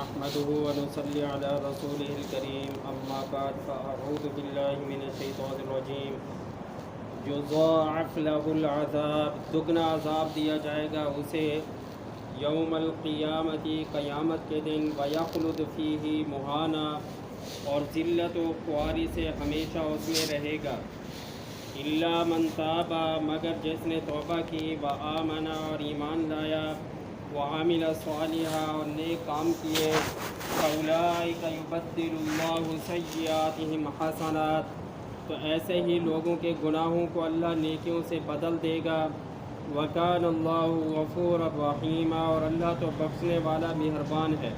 نحمده ونصلي على رسوله الكريم اما بعد فاعوذ بالله من الشیطان الرجیم یضاعف له العذاب دگنا عذاب دیا جائے گا اسے یوم القیامت قیامت کے دن ویخلد فیہ مہانا اور ذلت و خواری سے ہمیشہ اس میں رہے گا الا من تاب مگر جس نے توبہ کی وآمن اور ایمان لایا وعمل صالحا اور نیک کام کیے فاولئک یبدل اللہ سیئاتہم حسنات تو ایسے ہی لوگوں کے گناہوں کو اللہ نیکیوں سے بدل دے گا وکان اللہ غفورا رحیما اور اللہ تو بخشنے والا مہربان ہے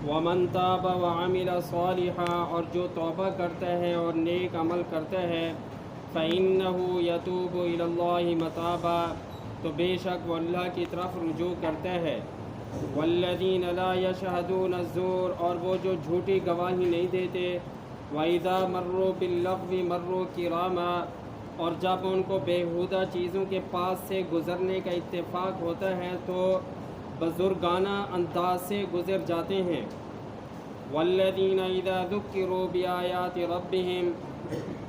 ومن تاب وعمل صالحا اور جو توبہ کرتا ہے اور نیک عمل کرتا ہے فإنه يتوب إلى الله متابا تو بے شک وہ اللہ کی طرف رجوع کرتا ہے والذین لا یشہدون الزور اور وہ جو جھوٹی گواہی نہیں دیتے وَإِذَا مَرُّوا بِاللَّغْوِ مَرُّوا كِرَامًا اور جب ان کو بیہودہ چیزوں کے پاس سے گزرنے کا اتفاق ہوتا ہے تو بزرگانہ انداز سے گزر جاتے ہیں والذین اذا ذکروا بآیات ربہم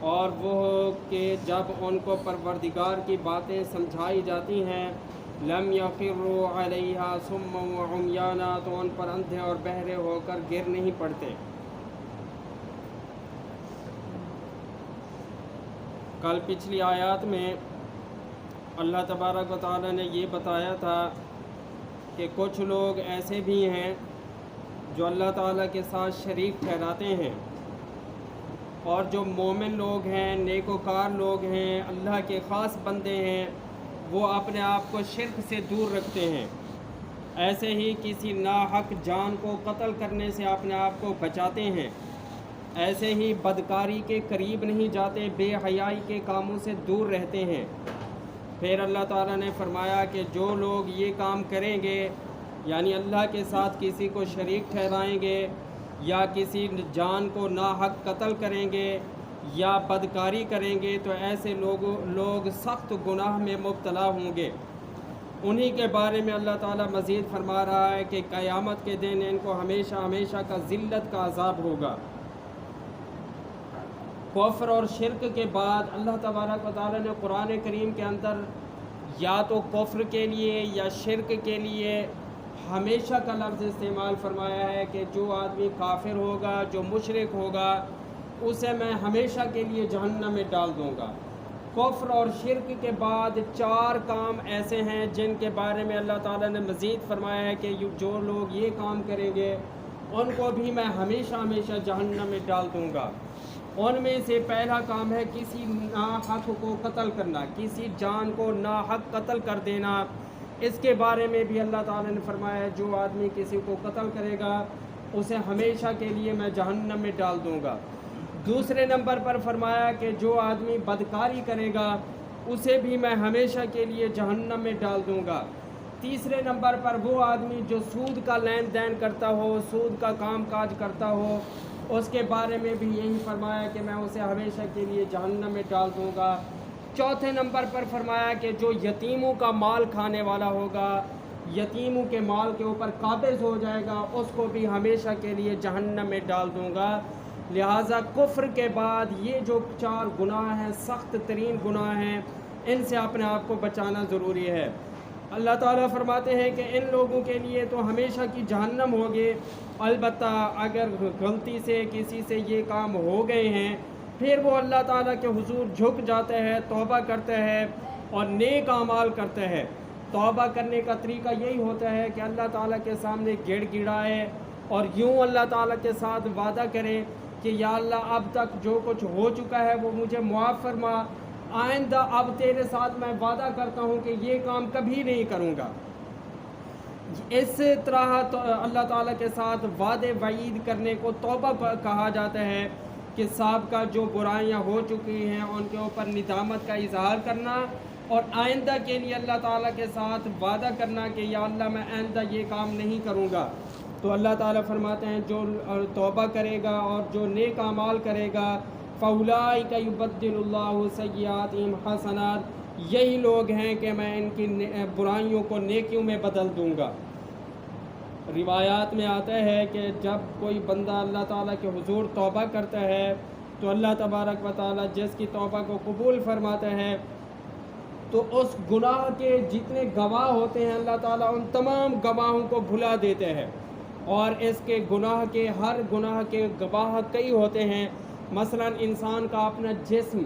اور وہ کہ جب ان کو پروردگار کی باتیں سمجھائی جاتی ہیں لم یخروا علیہا صما وعمیانا تو ان پر اندھے اور بہرے ہو کر گر نہیں پڑتے۔ کل پچھلی آیات میں اللہ تبارک و تعالی نے یہ بتایا تھا کہ کچھ لوگ ایسے بھی ہیں جو اللہ تعالیٰ کے ساتھ شریک ٹھہراتے ہیں اور جو مومن لوگ ہیں نیکوکار لوگ ہیں اللہ کے خاص بندے ہیں وہ اپنے آپ کو شرک سے دور رکھتے ہیں، ایسے ہی کسی ناحق جان کو قتل کرنے سے اپنے آپ کو بچاتے ہیں، ایسے ہی بدکاری کے قریب نہیں جاتے، بے حیائی کے کاموں سے دور رہتے ہیں۔ پھر اللہ تعالیٰ نے فرمایا کہ جو لوگ یہ کام کریں گے یعنی اللہ کے ساتھ کسی کو شریک ٹھہرائیں گے یا کسی جان کو ناحق قتل کریں گے یا بدکاری کریں گے تو ایسے لوگ سخت گناہ میں مبتلا ہوں گے۔ انہی کے بارے میں اللہ تعالیٰ مزید فرما رہا ہے کہ قیامت کے دن ان کو ہمیشہ ہمیشہ کا ذلت کا عذاب ہوگا۔ کفر اور شرک کے بعد اللہ تبارک و تعالیٰ نے قرآن کریم کے اندر یا تو کفر کے لیے یا شرک کے لیے ہمیشہ کا لفظ استعمال فرمایا ہے کہ جو آدمی کافر ہوگا جو مشرک ہوگا اسے میں ہمیشہ کے لیے جہنم میں ڈال دوں گا۔ کفر اور شرک کے بعد 4 کام ایسے ہیں جن کے بارے میں اللہ تعالیٰ نے مزید فرمایا ہے کہ جو لوگ یہ کام کریں گے ان کو بھی میں ہمیشہ ہمیشہ جہنم میں ڈال دوں گا۔ ان میں سے پہلا کام ہے کسی ناحق کو قتل کرنا، کسی جان کو ناحق قتل کر دینا۔ اس کے بارے میں بھی اللہ تعالیٰ نے فرمایا ہے جو آدمی کسی کو قتل کرے گا اسے ہمیشہ کے لیے میں جہنم میں ڈال دوں گا۔ دوسرے نمبر پر فرمایا کہ جو آدمی بدکاری کرے گا اسے بھی میں ہمیشہ کے لیے جہنم میں ڈال دوں گا۔ تیسرے نمبر پر وہ آدمی جو سود کا لین دین کرتا ہو، سود کا کام کاج کرتا ہو، اس کے بارے میں بھی یہی فرمایا کہ میں اسے ہمیشہ کے لیے جہنم میں ڈال دوں گا۔ چوتھے نمبر پر فرمایا کہ جو یتیموں کا مال کھانے والا ہوگا، یتیموں کے مال کے اوپر قابض ہو جائے گا، اس کو بھی ہمیشہ کے لیے جہنم میں ڈال دوں گا۔ لہٰذا کفر کے بعد یہ جو 4 گناہ ہیں سخت ترین گناہ ہیں، ان سے اپنے آپ کو بچانا ضروری ہے۔ اللہ تعالیٰ فرماتے ہیں کہ ان لوگوں کے لیے تو ہمیشہ کی جہنم ہوگی، البتہ اگر غلطی سے کسی سے یہ کام ہو گئے ہیں پھر وہ اللہ تعالیٰ کے حضور جھک جاتا ہے، توبہ کرتا ہے اور نیک اعمال کرتا ہے۔ توبہ کرنے کا طریقہ یہی ہوتا ہے کہ اللہ تعالیٰ کے سامنے گڑ گڑائے اور یوں اللہ تعالیٰ کے ساتھ وعدہ کرے کہ یا اللہ اب تک جو کچھ ہو چکا ہے وہ مجھے معاف فرما، آئندہ اب تیرے ساتھ میں وعدہ کرتا ہوں کہ یہ کام کبھی نہیں کروں گا۔ اس طرح تو اللہ تعالیٰ کے ساتھ وعدے وعید کرنے کو توبہ کہا جاتا ہے کہ سابقہ جو برائیاں ہو چکی ہیں ان کے اوپر ندامت کا اظہار کرنا اور آئندہ کے لیے اللہ تعالیٰ کے ساتھ وعدہ کرنا کہ یا اللہ میں آئندہ یہ کام نہیں کروں گا۔ تو اللہ تعالیٰ فرماتے ہیں جو توبہ کرے گا اور جو نیک اعمال کرے گا فَأُولَئِكَ يُبَدِّلُ اللَّهُ سَيِّئَاتِهِمْ حَسَنَاتٍ، یہی لوگ ہیں کہ میں ان کی برائیوں کو نیکیوں میں بدل دوں گا۔ روایات میں آتا ہے کہ جب کوئی بندہ اللہ تعالیٰ کے حضور توبہ کرتا ہے تو اللہ تبارک و تعالیٰ جس کی توبہ کو قبول فرماتا ہے تو اس گناہ کے جتنے گواہ ہوتے ہیں اللہ تعالیٰ ان تمام گواہوں کو بھلا دیتے ہیں، اور اس کے گناہ کے ہر گناہ کے گواہ کئی ہوتے ہیں۔ مثلا انسان کا اپنا جسم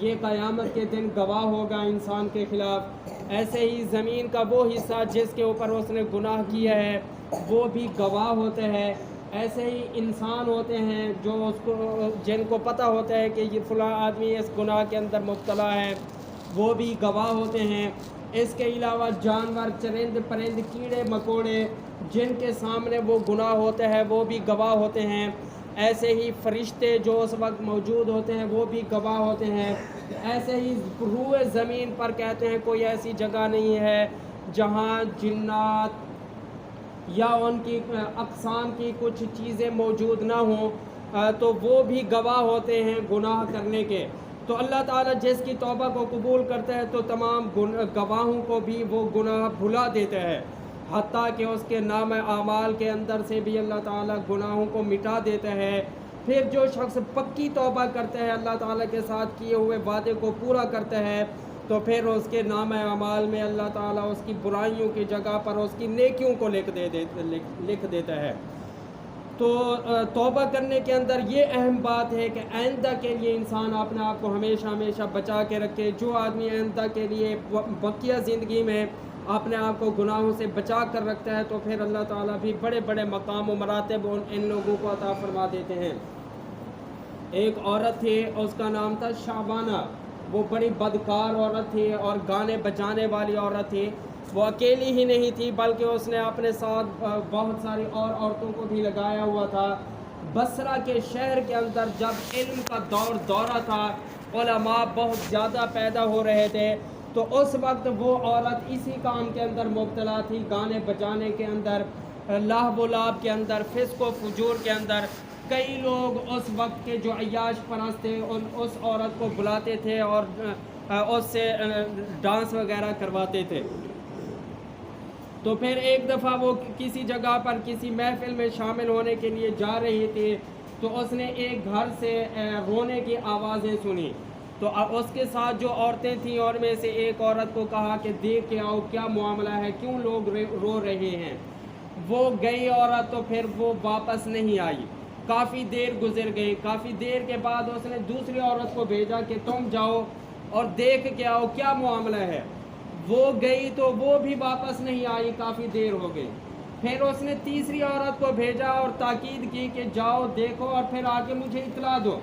یہ قیامت کے دن گواہ ہوگا انسان کے خلاف، ایسے ہی زمین کا وہ حصہ جس کے اوپر اس نے گناہ کیا ہے وہ بھی گواہ ہوتے ہیں، ایسے ہی انسان ہوتے ہیں جو اس کو جن کو پتہ ہوتا ہے کہ یہ فلاں آدمی اس گناہ کے اندر مبتلا ہے، وہ بھی گواہ ہوتے ہیں۔ اس کے علاوہ جانور، چرند پرند، کیڑے مکوڑے جن کے سامنے وہ گناہ ہوتا ہے وہ بھی گواہ ہوتے ہیں، ایسے ہی فرشتے جو اس وقت موجود ہوتے ہیں وہ بھی گواہ ہوتے ہیں، ایسے ہی روئے زمین پر کہتے ہیں کوئی ایسی جگہ نہیں ہے جہاں جنات یا ان کی اقسام کی کچھ چیزیں موجود نہ ہوں، تو وہ بھی گواہ ہوتے ہیں گناہ کرنے کے۔ تو اللہ تعالیٰ جس کی توبہ کو قبول کرتا ہے تو تمام گواہوں کو بھی وہ گناہ بھلا دیتا ہے، حتیٰ کہ اس کے نام اعمال کے اندر سے بھی اللہ تعالیٰ گناہوں کو مٹا دیتا ہے۔ پھر جو شخص پکی توبہ کرتا ہے، اللہ تعالیٰ کے ساتھ کیے ہوئے وعدے کو پورا کرتا ہے، تو پھر اس کے نام اعمال میں اللہ تعالیٰ اس کی برائیوں کی جگہ پر اس کی نیکیوں کو لکھ دیتا ہے۔ تو توبہ کرنے کے اندر یہ اہم بات ہے کہ آئندہ کے لیے انسان اپنے آپ کو ہمیشہ ہمیشہ بچا کے رکھے۔ جو آدمی آئندہ کے لیے بقیہ زندگی میں اپنے آپ کو گناہوں سے بچا کر رکھتا ہے تو پھر اللہ تعالیٰ بھی بڑے بڑے مقام و مراتب ان لوگوں کو عطا فرما دیتے ہیں۔ ایک عورت تھی، اس کا نام تھا شعبانہ، وہ بڑی بدکار عورت تھی اور گانے بجانے والی عورت تھی۔ وہ اکیلی ہی نہیں تھی بلکہ اس نے اپنے ساتھ بہت ساری اور عورتوں کو بھی لگایا ہوا تھا۔ بصرہ کے شہر کے اندر جب علم کا دورہ تھا، علماء بہت زیادہ پیدا ہو رہے تھے، تو اس وقت وہ عورت اسی کام کے اندر مبتلا تھی، گانے بجانے کے اندر، لہو و لعب کے اندر، فسق و فجور کے اندر۔ کئی لوگ اس وقت کے جو عیاش پرست تھے اس عورت کو بلاتے تھے اور اس سے ڈانس وغیرہ کرواتے تھے۔ تو پھر ایک دفعہ وہ کسی جگہ پر کسی محفل میں شامل ہونے کے لیے جا رہی تھی، تو اس نے ایک گھر سے رونے کی آوازیں سنی۔ تو اس کے ساتھ جو عورتیں تھیں اور میں سے ایک عورت کو کہا کہ دیکھ کے آؤ کیا معاملہ ہے، کیوں لوگ رو رہے ہیں۔ وہ گئی عورت، تو پھر وہ واپس نہیں آئی، کافی دیر گزر گئی۔ کافی دیر کے بعد اس نے دوسری عورت کو بھیجا کہ تم جاؤ اور دیکھ کے آؤ کیا معاملہ ہے۔ وہ گئی تو وہ بھی واپس نہیں آئی، کافی دیر ہو گئی۔ پھر اس نے تیسری عورت کو بھیجا اور تاکید کی کہ جاؤ دیکھو اور پھر آ کے مجھے اطلاع دو۔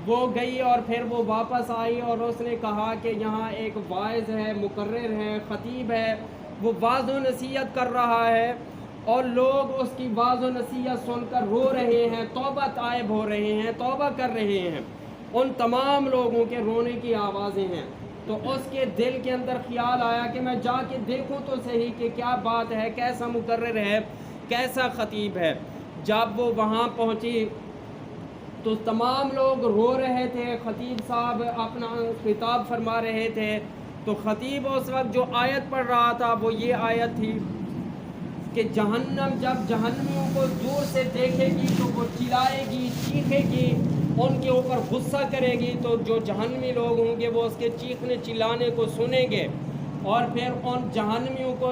وہ گئی اور پھر وہ واپس آئی اور اس نے کہا کہ یہاں ایک واعظ ہے، مقرر ہے، خطیب ہے، وہ واعظ و نصیحت کر رہا ہے اور لوگ اس کی واعظ و نصیحت سن کر رو رہے ہیں، توبہ طائب ہو رہے ہیں، توبہ کر رہے ہیں۔ ان تمام لوگوں کے رونے کی آوازیں ہیں۔ تو اس کے دل کے اندر خیال آیا کہ میں جا کے دیکھوں تو صحیح کہ کیا بات ہے، کیسا مقرر ہے، کیسا خطیب ہے۔ جب وہ وہاں پہنچی تو تمام لوگ رو رہے تھے، خطیب صاحب اپنا خطاب فرما رہے تھے۔ تو خطیب اس وقت جو آیت پڑھ رہا تھا وہ یہ آیت تھی کہ جہنم جب جہنمیوں کو دور سے دیکھے گی تو وہ چلائے گی، چیخے گی، ان کے اوپر غصہ کرے گی، تو جو جہنمی لوگ ہوں گے وہ اس کے چیخنے چلانے کو سنیں گے اور پھر ان جہنمیوں کو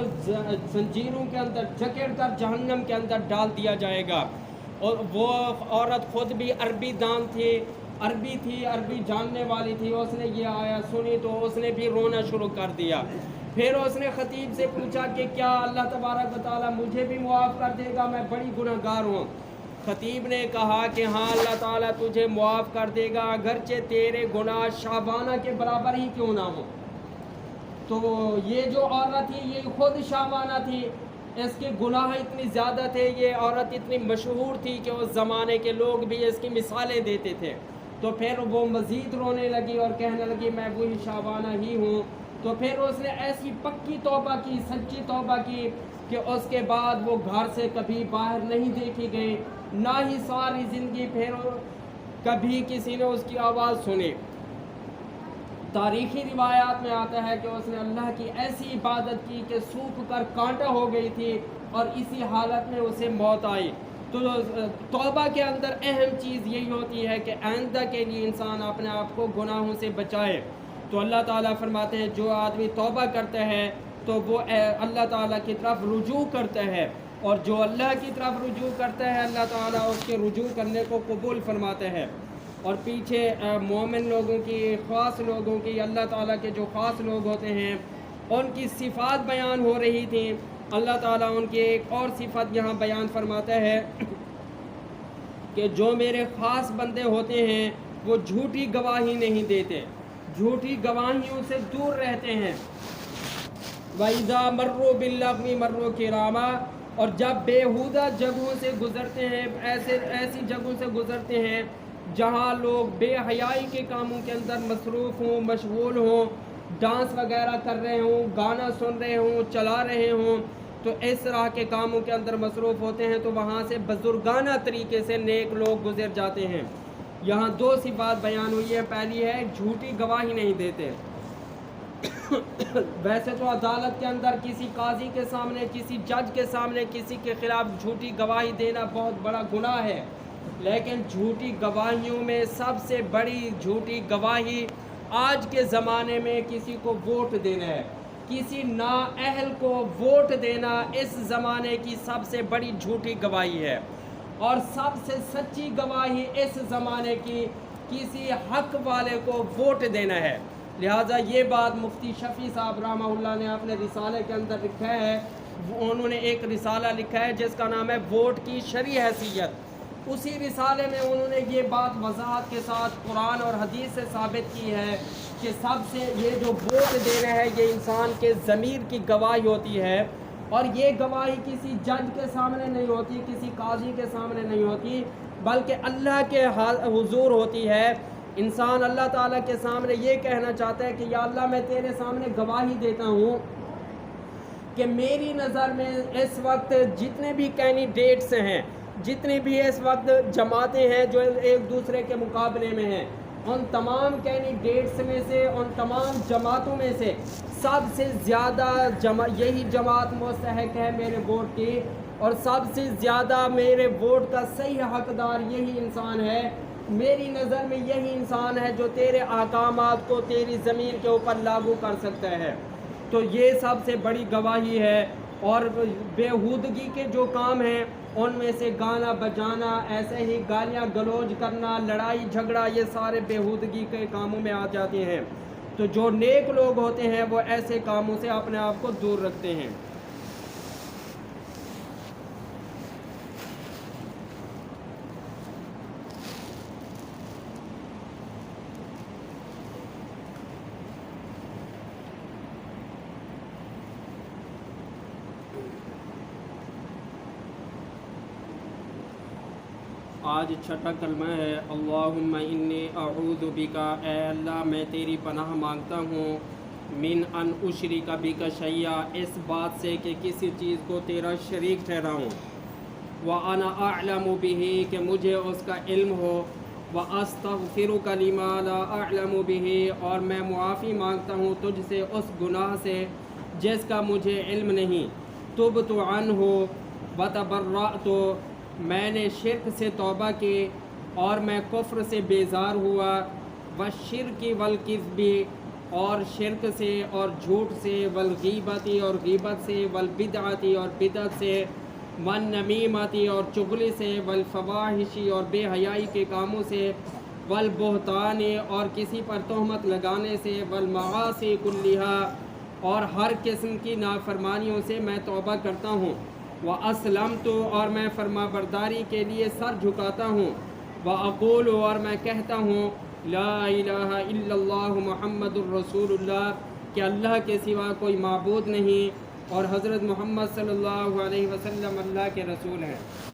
زنجیروں کے اندر جکڑ کر جہنم کے اندر ڈال دیا جائے گا۔ اور وہ عورت خود بھی عربی دان تھی، عربی جاننے والی تھی، اس نے یہ آیت سنی تو اس نے بھی رونا شروع کر دیا۔ پھر اس نے خطیب سے پوچھا کہ کیا اللہ تبارک و تعالیٰ مجھے بھی معاف کر دے گا، میں بڑی گناہ گار ہوں۔ خطیب نے کہا کہ ہاں اللہ تعالیٰ تجھے معاف کر دے گا، اگرچہ تیرے گناہ شعبانہ کے برابر ہی کیوں نہ ہو۔ تو یہ جو عورت تھی یہ خود شعبانہ تھی، اس کے گناہ اتنی زیادہ تھے، یہ عورت اتنی مشہور تھی کہ اس زمانے کے لوگ بھی اس کی مثالیں دیتے تھے۔ تو پھر وہ مزید رونے لگی اور کہنے لگی میں وہی شعبانہ ہی ہوں۔ تو پھر اس نے ایسی پکی توبہ کی، سچی توبہ کی کہ اس کے بعد وہ گھر سے کبھی باہر نہیں دیکھی گئی، نہ ہی ساری زندگی پھر کبھی کسی نے اس کی آواز سنی۔ تاریخی روایات میں آتا ہے کہ اس نے اللہ کی ایسی عبادت کی کہ سوکھ کر کانٹا ہو گئی تھی اور اسی حالت میں اسے موت آئی۔ تو توبہ کے اندر اہم چیز یہی ہوتی ہے کہ آئندہ کے لیے انسان اپنے آپ کو گناہوں سے بچائے۔ تو اللہ تعالیٰ فرماتے ہیں جو آدمی توبہ کرتا ہے تو وہ اللہ تعالیٰ کی طرف رجوع کرتا ہے، اور جو اللہ کی طرف رجوع کرتا ہے اللہ تعالیٰ اس کے رجوع کرنے کو قبول فرماتا ہے۔ اور پیچھے مومن لوگوں کی، خاص لوگوں کی، اللہ تعالیٰ کے جو خاص لوگ ہوتے ہیں ان کی صفات بیان ہو رہی تھیں۔ اللہ تعالیٰ ان کی ایک اور صفت یہاں بیان فرماتا ہے کہ جو میرے خاص بندے ہوتے ہیں وہ جھوٹی گواہی نہیں دیتے، جھوٹی گواہیوں سے دور رہتے ہیں۔ وَإِذَا مَرُّوا بِاللَّغْوِ مَرُّوا كِرَامًا، اور جب بیہودہ جگہوں سے گزرتے ہیں، ایسی جگہوں سے گزرتے ہیں جہاں لوگ بے حیائی کے کاموں کے اندر مصروف ہوں، مشغول ہوں، ڈانس وغیرہ کر رہے ہوں، گانا سن رہے ہوں، چلا رہے ہوں، تو اس طرح کے کاموں کے اندر مصروف ہوتے ہیں تو وہاں سے بزرگانہ طریقے سے نیک لوگ گزر جاتے ہیں۔ یہاں دو صفات بیان ہوئی ہے، پہلی ہے جھوٹی گواہی نہیں دیتے۔ ویسے تو عدالت کے اندر کسی قاضی کے سامنے، کسی جج کے سامنے کسی کے خلاف جھوٹی گواہی دینا بہت بڑا گناہ ہے، لیکن جھوٹی گواہیوں میں سب سے بڑی جھوٹی گواہی آج کے زمانے میں کسی کو ووٹ دینا ہے، کسی نااہل کو ووٹ دینا اس زمانے کی سب سے بڑی جھوٹی گواہی ہے، اور سب سے سچی گواہی اس زمانے کی کسی حق والے کو ووٹ دینا ہے۔ لہٰذا یہ بات مفتی شفیع صاحب رحمہ اللہ نے اپنے رسالے کے اندر لکھا ہے، انہوں نے ایک رسالہ لکھا ہے جس کا نام ہے ووٹ کی شرعی حیثیت۔ اسی رسالے میں انہوں نے یہ بات وضاحت کے ساتھ قرآن اور حدیث سے ثابت کی ہے کہ سب سے یہ جو ووٹ دینا ہے یہ انسان کے ضمیر کی گواہی ہوتی ہے، اور یہ گواہی کسی جج کے سامنے نہیں ہوتی، کسی قاضی کے سامنے نہیں ہوتی، بلکہ اللہ کے حضور ہوتی ہے۔ انسان اللہ تعالیٰ کے سامنے یہ کہنا چاہتا ہے کہ یا اللہ میں تیرے سامنے گواہی دیتا ہوں کہ میری نظر میں اس وقت جتنے بھی کینڈیڈیٹس ہیں، جتنی بھی اس وقت جماعتیں ہیں جو ایک دوسرے کے مقابلے میں ہیں، ان تمام کینڈیڈیٹس میں سے، ان تمام جماعتوں میں سے سب سے زیادہ یہی جماعت مستحق ہے میرے ووٹ کی، اور سب سے زیادہ میرے ووٹ کا صحیح حقدار یہی انسان ہے۔ میری نظر میں یہی انسان ہے جو تیرے احکامات کو تیری زمین کے اوپر لاگو کر سکتا ہے۔ تو یہ سب سے بڑی گواہی ہے۔ اور بیہودگی کے جو کام ہیں ان میں سے گانا بجانا، ایسے ہی گالیاں گلوچ کرنا، لڑائی جھگڑا، یہ سارے بیہودگی کے کاموں میں آ جاتے ہیں۔ تو جو نیک لوگ ہوتے ہیں وہ ایسے کاموں سے اپنے آپ کو دور رکھتے ہیں۔ آج چھٹا کلمہ ہے، اللہم انی اعوذ بکا، اے اللہ میں تیری پناہ مانگتا ہوں، من ان اشرک بک شیئا، اس بات سے کہ کسی چیز کو تیرا شریک ٹھہراؤں، وانا اعلم بہ، کہ مجھے اس کا علم ہو، واستغفرک لما لا اعلم بہ، اور میں معافی مانگتا ہوں تجھ سے اس گناہ سے جس کا مجھے علم نہیں، تبت عنہ وتبرأت، میں نے شرک سے توبہ کی اور میں کفر سے بیزار ہوا، والشرک والکذب، اور شرک سے اور جھوٹ سے، والغیبت اور غیبت سے، والبدعت اور بدعت سے، والنمیمت اور چغلی سے، والفواحش اور بے حیائی کے کاموں سے، والبہتان اور کسی پر تہمت لگانے سے، والمعاصی کلھا، اور ہر قسم کی نافرمانیوں سے میں توبہ کرتا ہوں، وَأَسْلَمْتُ، اور میں فرما برداری کے لیے سر جھکاتا ہوں، وَأَقُولُ، اور میں کہتا ہوں، لا الہ الا اللہ محمد الرسول اللہ، کہ اللہ کے سوا کوئی معبود نہیں اور حضرت محمد صلی اللہ علیہ وسلم اللہ کے رسول ہیں۔